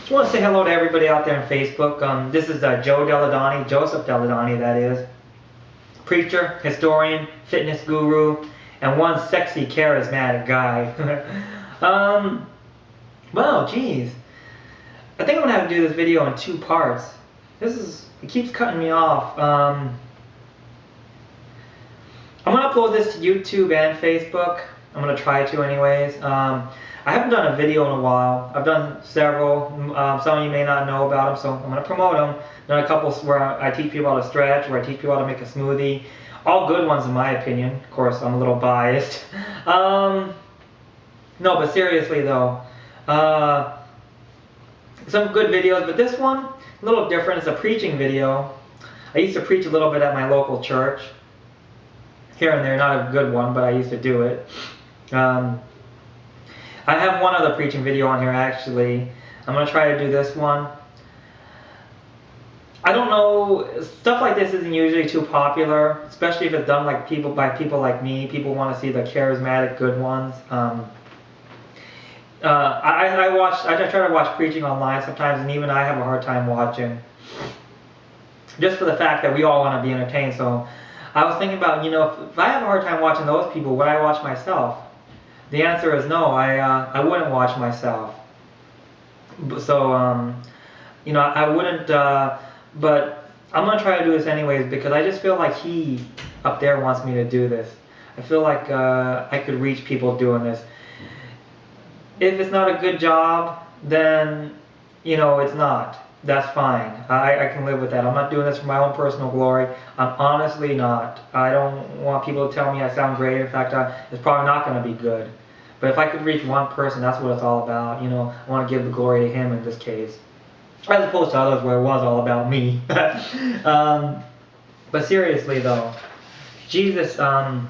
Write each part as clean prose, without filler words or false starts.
Just want to say hello to everybody out there on Facebook. This is Joe Deladani, Joseph Deladani, that is. Preacher, historian, fitness guru, and one sexy, charismatic guy. Well, geez. I think I'm going to have to do this video in 2 parts. It keeps cutting me off. I'm going to upload this to YouTube and Facebook. I'm going to try to anyways. I haven't done a video in a while. I've done several. Some of you may not know about them, so I'm going to promote them. Done a couple where I teach people how to stretch, where I teach people how to make a smoothie. All good ones in my opinion. Of course, I'm a little biased. No, but seriously though. Some good videos, but this one, a little different. It's a preaching video. I used to preach a little bit at my local church. Here and there, not a good one, but I used to do it. I have one other preaching video on here actually. I'm going to try to do this one. I don't know, stuff like this isn't usually too popular, especially if it's done by people like me. People want to see the charismatic good ones. I try to watch preaching online sometimes, and even I have a hard time watching. Just for the fact that we all want to be entertained. So I was thinking about, if I have a hard time watching those people, would I watch myself? The answer is no, I wouldn't watch myself. So, I wouldn't, but I'm going to try to do this anyways because I just feel like he up there wants me to do this. I feel like I could reach people doing this. If it's not a good job, then, it's not. That's fine. I can live with that. I'm not doing this for my own personal glory. I'm honestly not. I don't want people to tell me I sound great. In fact, it's probably not going to be good. But if I could reach one person, that's what it's all about. I want to give the glory to him in this case. As opposed to others where it was all about me. But seriously though, Jesus, I'm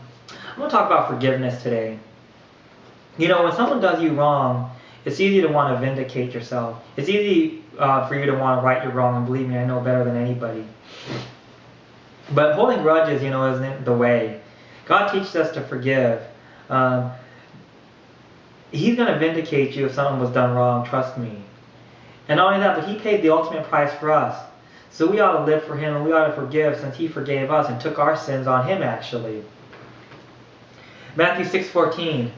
going to talk about forgiveness today. When someone does you wrong, it's easy to want to vindicate yourself. It's easy for you to want to right your wrong, and believe me, I know better than anybody. But holding grudges, isn't the way. God teaches us to forgive. He's going to vindicate you if something was done wrong, trust me. And not only that, but he paid the ultimate price for us. So we ought to live for him, and we ought to forgive since he forgave us and took our sins on him actually. Matthew 6:14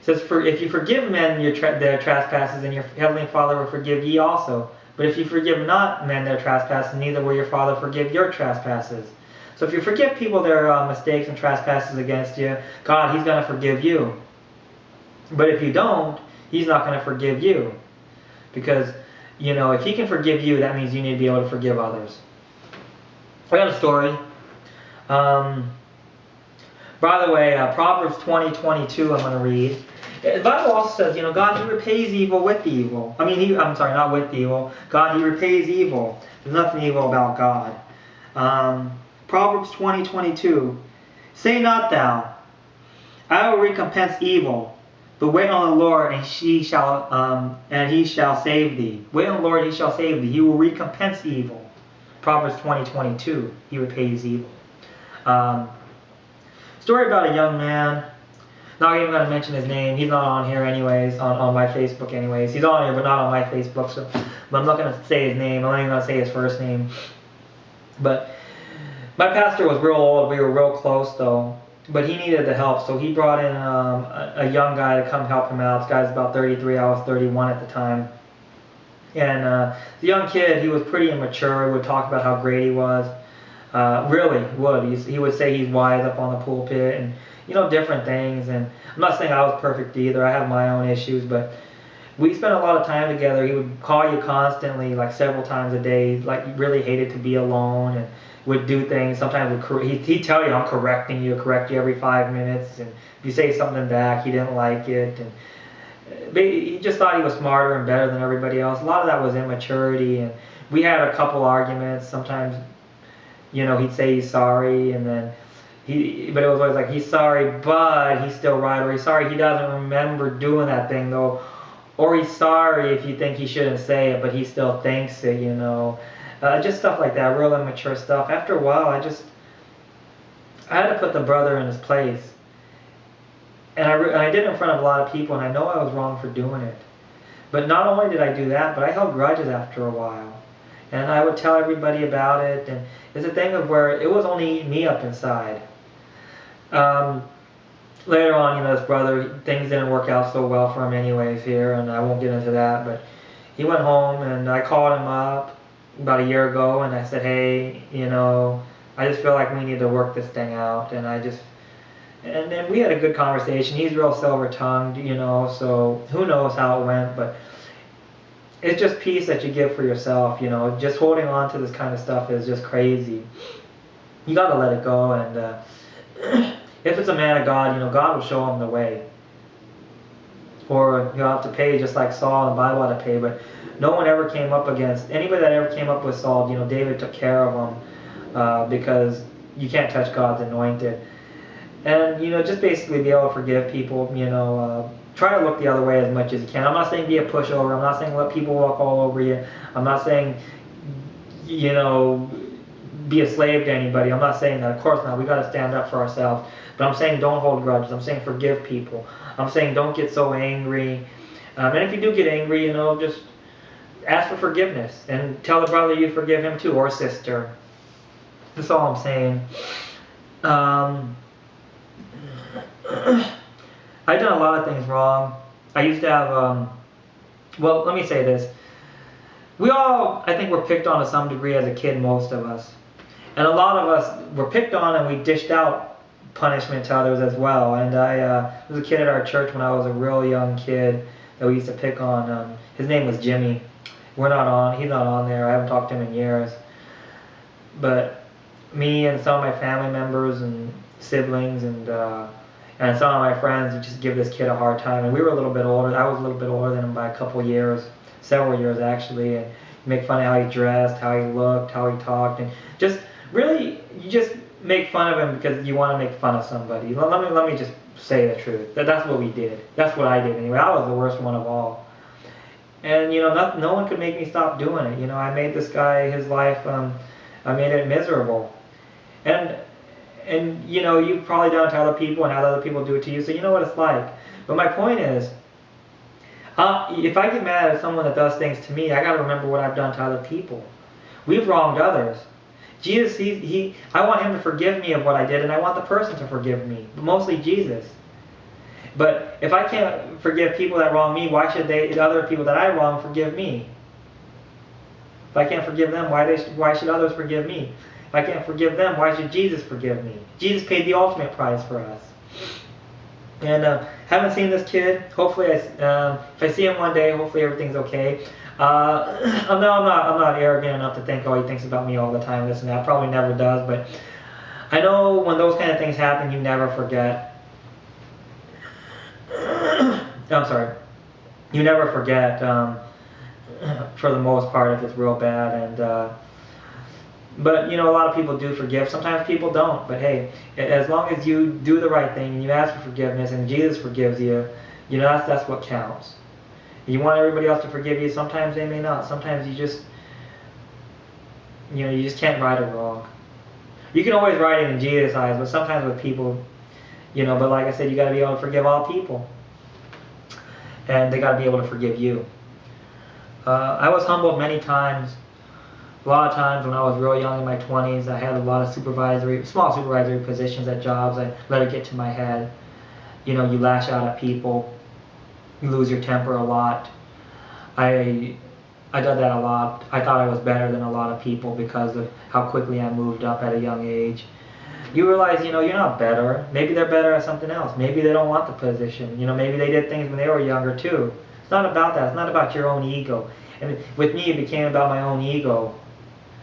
says, if you forgive men their trespasses, and your heavenly Father will forgive ye also. But if you forgive not men their trespasses, neither will your Father forgive your trespasses. So if you forgive people their mistakes and trespasses against you, God, he's going to forgive you. But if you don't, he's not going to forgive you. Because, if he can forgive you, that means you need to be able to forgive others. I got a story. By the way, Proverbs 20:22 I'm going to read. The Bible also says, God, he repays evil with evil. I'm sorry, not with evil. God, he repays evil. There's nothing evil about God. Proverbs 20:22. Say not thou, I will recompense evil, but wait on the Lord, and he shall save thee. Wait on the Lord, he shall save thee. He will recompense evil. Proverbs 20:22. He repays evil. Story about a young man. Not even going to mention his name. He's not on here anyways, on my Facebook anyways. He's on here, but not on my Facebook. But I'm not going to say his name. I'm not even going to say his first name. But my pastor was real old. We were real close though. But he needed the help, so he brought in a young guy to come help him out. This guy's about 33, I was 31 at the time. And the young kid, he was pretty immature. He would talk about how great he was. Really would. He would say he's wise up on the pulpit and, different things. And I'm not saying I was perfect either. I have my own issues, but we spent a lot of time together. He would call you constantly, like several times a day, like he really hated to be alone, and would do things. Sometimes he'd tell you, I'm correcting you, correct you every 5 minutes, and if you say something back, he didn't like it, and he just thought he was smarter and better than everybody else. A lot of that was immaturity, and we had a couple arguments. Sometimes, he'd say he's sorry, and then but it was always like, he's sorry, but he's still right, or he's sorry he doesn't remember doing that thing though, or he's sorry if you think he shouldn't say it, but he still thinks it, just stuff like that, real immature stuff. After a while, I had to put the brother in his place. And I did it in front of a lot of people, and I know I was wrong for doing it. But not only did I do that, but I held grudges after a while. And I would tell everybody about it. And it's a thing of where it was only eating me up inside. Later on, you know, his brother, things didn't work out so well for him anyways here, and I won't get into that, but he went home, and I called him up about a year ago, and I said, hey, you know, I just feel like we need to work this thing out, and then we had a good conversation. He's real silver-tongued, you know, so who knows how it went, but it's just peace that you give for yourself, you know. Just holding on to this kind of stuff is just crazy. You gotta let it go, and if it's a man of God, you know, God will show him the way. Or you'll have to pay just like Saul in the Bible had to pay, but no one ever came up against, anybody that ever came up with Saul, you know, David took care of him because you can't touch God's anointed. And, you know, just basically be able to forgive people, you know, try to look the other way as much as you can. I'm not saying be a pushover, I'm not saying let people walk all over you, I'm not saying, you know, be a slave to anybody. I'm not saying that, of course not. We got to stand up for ourselves. But I'm saying don't hold grudges. I'm saying forgive people. I'm saying don't get so angry. And if you do get angry, you know, just ask for forgiveness and tell the brother you forgive him too, or sister. That's all I'm saying. I've done a lot of things wrong. I used to have, well, let me say this. We all, I think, were picked on to some degree as a kid, most of us. And a lot of us were picked on and we dished out punishment to others as well. And I was a kid at our church when I was a real young kid that we used to pick on. His name was Jimmy. He's not on there. I haven't talked to him in years. But me and some of my family members and siblings and some of my friends would just give this kid a hard time. And we were a little bit older. I was a little bit older than him by a couple years, several years actually. And make fun of how he dressed, how he looked, how he talked, and just really, you just make fun of him because you want to make fun of somebody. Let me just say the truth. That's what we did. That's what I did anyway. I was the worst one of all. And, you know, no one could make me stop doing it. You know, I made this guy, his life, I made it miserable. And you know, you've probably done it to other people and had other people do it to you, so you know what it's like. But my point is, if I get mad at someone that does things to me, I got to remember what I've done to other people. We've wronged others. Jesus, I want him to forgive me of what I did, and I want the person to forgive me, but mostly Jesus. But if I can't forgive people that wrong me, why should other people that I wrong forgive me? If I can't forgive them, why should others forgive me? If I can't forgive them, why should Jesus forgive me? Jesus paid the ultimate price for us. And haven't seen this kid. Hopefully, if I see him one day, hopefully everything's okay. I'm not arrogant enough to think, oh, he thinks about me all the time, this and that. Probably never does, but I know when those kind of things happen, you never forget. I'm sorry. You never forget, for the most part, if it's real bad. But, you know, a lot of people do forgive. Sometimes people don't. But, hey, as long as you do the right thing and you ask for forgiveness and Jesus forgives you, you know, that's what counts. You want everybody else to forgive you. Sometimes they may not. Sometimes you just can't right or wrong. You can always right it in Jesus' eyes, but sometimes with people, you know, but like I said, you got to be able to forgive all people. And they got to be able to forgive you. I was humbled many times. A lot of times when I was real young in my 20s, I had a lot of small supervisory positions at jobs. I let it get to my head. You know, you lash out at people. You lose your temper a lot. I did that a lot. I thought I was better than a lot of people because of how quickly I moved up at a young age. You realize, you know, you're not better. Maybe they're better at something else. Maybe they don't want the position. You know, maybe they did things when they were younger too. It's not about that. It's not about your own ego. And with me, it became about my own ego.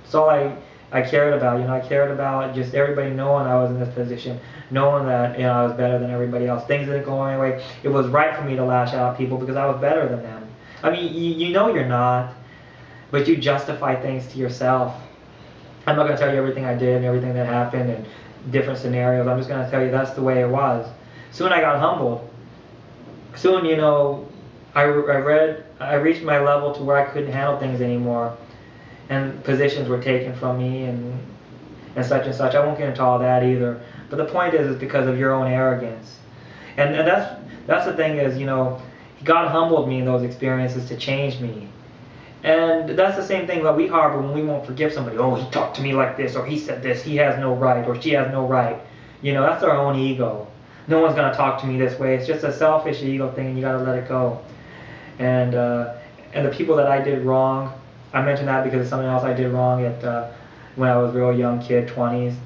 That's all I cared about. You know, I cared about just everybody knowing I was in this position, knowing that, you know, I was better than everybody else. Things didn't go my way. It was right for me to lash out at people because I was better than them. I mean, you know you're not, but you justify things to yourself. I'm not going to tell you everything I did and everything that happened and different scenarios. I'm just going to tell you that's the way it was. Soon I got humbled. Soon, you know, I reached my level to where I couldn't handle things anymore. And positions were taken from me and such and such. I won't get into all that either. But the point is because of your own arrogance. And that's the thing is, you know, God humbled me in those experiences to change me. And that's the same thing that we harbor when we won't forgive somebody. Oh, he talked to me like this, or he said this, he has no right, or she has no right. You know, that's our own ego. No one's going to talk to me this way. It's just a selfish ego thing, and you got to let it go. And the people that I did wrong, I mentioned that because of something else I did wrong at when I was a real young kid, 20s.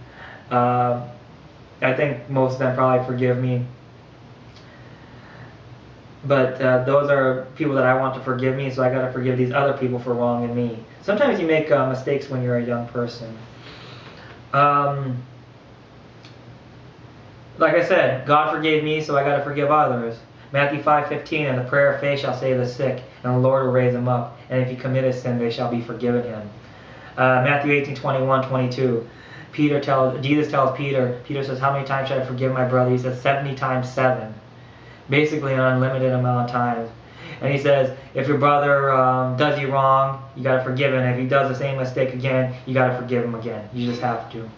I think most of them probably forgive me. But those are people that I want to forgive me, so I got to forgive these other people for wronging me. Sometimes you make mistakes when you're a young person. Like I said, God forgave me, so I got to forgive others. Matthew 5:15, and the prayer of faith shall save the sick, and the Lord will raise them up. And if he committeth sin, they shall be forgiven him. Matthew 18:21, 22. Jesus tells Peter says, how many times should I forgive my brother? He says 70 times 7. Basically an unlimited amount of times. And he says, if your brother does you wrong, you got to forgive him. If he does the same mistake again, you got to forgive him again. You just have to.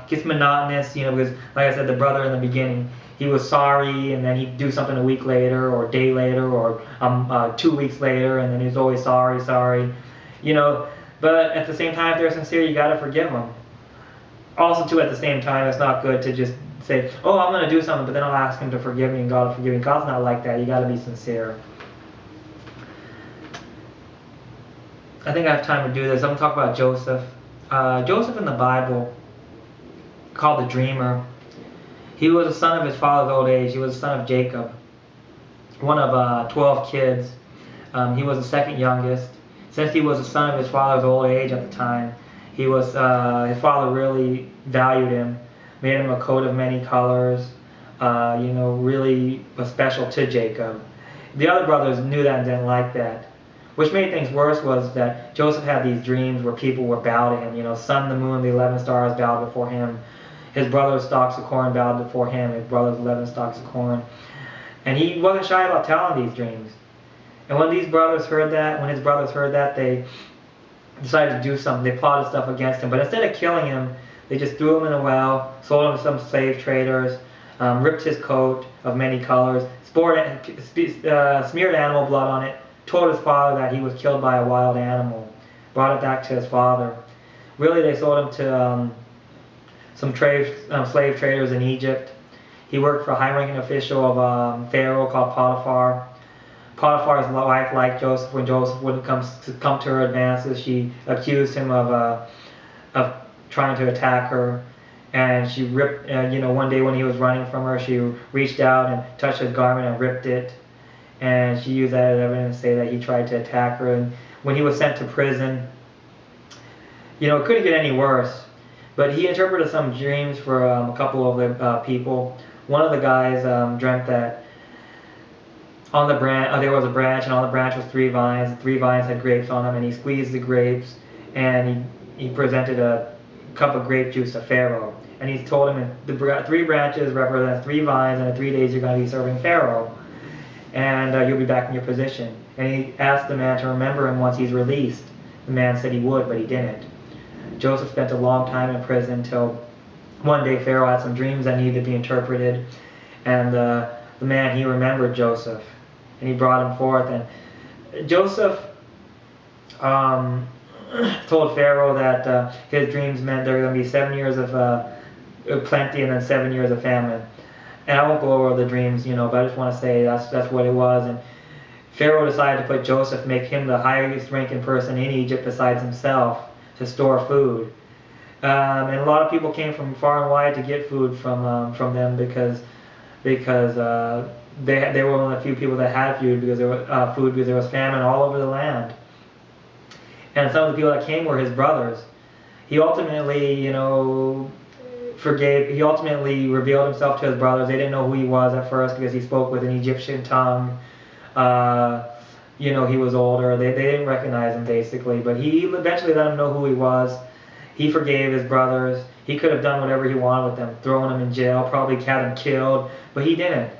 Gets monotonous, you know, because like I said, the brother in the beginning, he was sorry, and then he'd do something a week later, or a day later, or 2 weeks later, and then he was always sorry, you know. But at the same time, if they're sincere, you got to forgive them. Also, too, at the same time, it's not good to just say, oh, I'm going to do something, but then I'll ask him to forgive me, and God will forgive me. God's not like that. You got to be sincere. I think I have time to do this. I'm going to talk about Joseph. Joseph in the Bible, called the dreamer. He was a son of his father's old age. He was a son of Jacob, one of 12 kids. He was the second youngest. Since he was a son of his father's old age at the time, he was his father really valued him, made him a coat of many colors. You know, really was special to Jacob. The other brothers knew that and didn't like that. Which made things worse was that Joseph had these dreams where people would bow to him. You know, sun, the moon, the 11 stars bowed before him. His brother's stalks of corn bowed before him. His brother's 11 stalks of corn. And he wasn't shy about telling these dreams. And when his brothers heard that, they decided to do something. They plotted stuff against him. But instead of killing him, they just threw him in a well, sold him to some slave traders, ripped his coat of many colors, smeared animal blood on it, told his father that he was killed by a wild animal, brought it back to his father. Really, they sold him to some slave traders in Egypt. He worked for a high-ranking official of Pharaoh called Potiphar. Potiphar's wife liked Joseph. When Joseph wouldn't come to her advances, she accused him of trying to attack her. And she ripped, you know, one day when he was running from her, she reached out and touched his garment and ripped it. And she used that as evidence to say that he tried to attack her. And when he was sent to prison, you know, it couldn't get any worse. But he interpreted some dreams for a couple of the people. One of the guys dreamt that on the branch, there was a branch, and on the branch was 3 vines. The 3 vines had grapes on them, and he squeezed the grapes, and he presented a cup of grape juice to Pharaoh. And he told him the 3 branches represent 3 vines, and in 3 days you're going to be serving Pharaoh, and you'll be back in your position. And he asked the man to remember him once he's released. The man said he would, but he didn't. Joseph spent a long time in prison until one day Pharaoh had some dreams that needed to be interpreted, and the man, he remembered Joseph, and he brought him forth. And Joseph told Pharaoh that his dreams meant there were going to be 7 years of plenty and then 7 years of famine. And I won't go over the dreams, you know, but I just want to say that's what it was. And Pharaoh decided to put Joseph, make him the highest ranking person in Egypt besides himself, to store food. And a lot of people came from far and wide to get food from them because they were one of the few people that had food because there was famine all over the land. And some of the people that came were his brothers. He ultimately, you know, he ultimately revealed himself to his brothers. They didn't know who he was at first because he spoke with an Egyptian tongue. You know, he was older. They didn't recognize him, basically. But he eventually let them know who he was. He forgave his brothers. He could have done whatever he wanted with them, thrown them in jail, probably had them killed. But he didn't.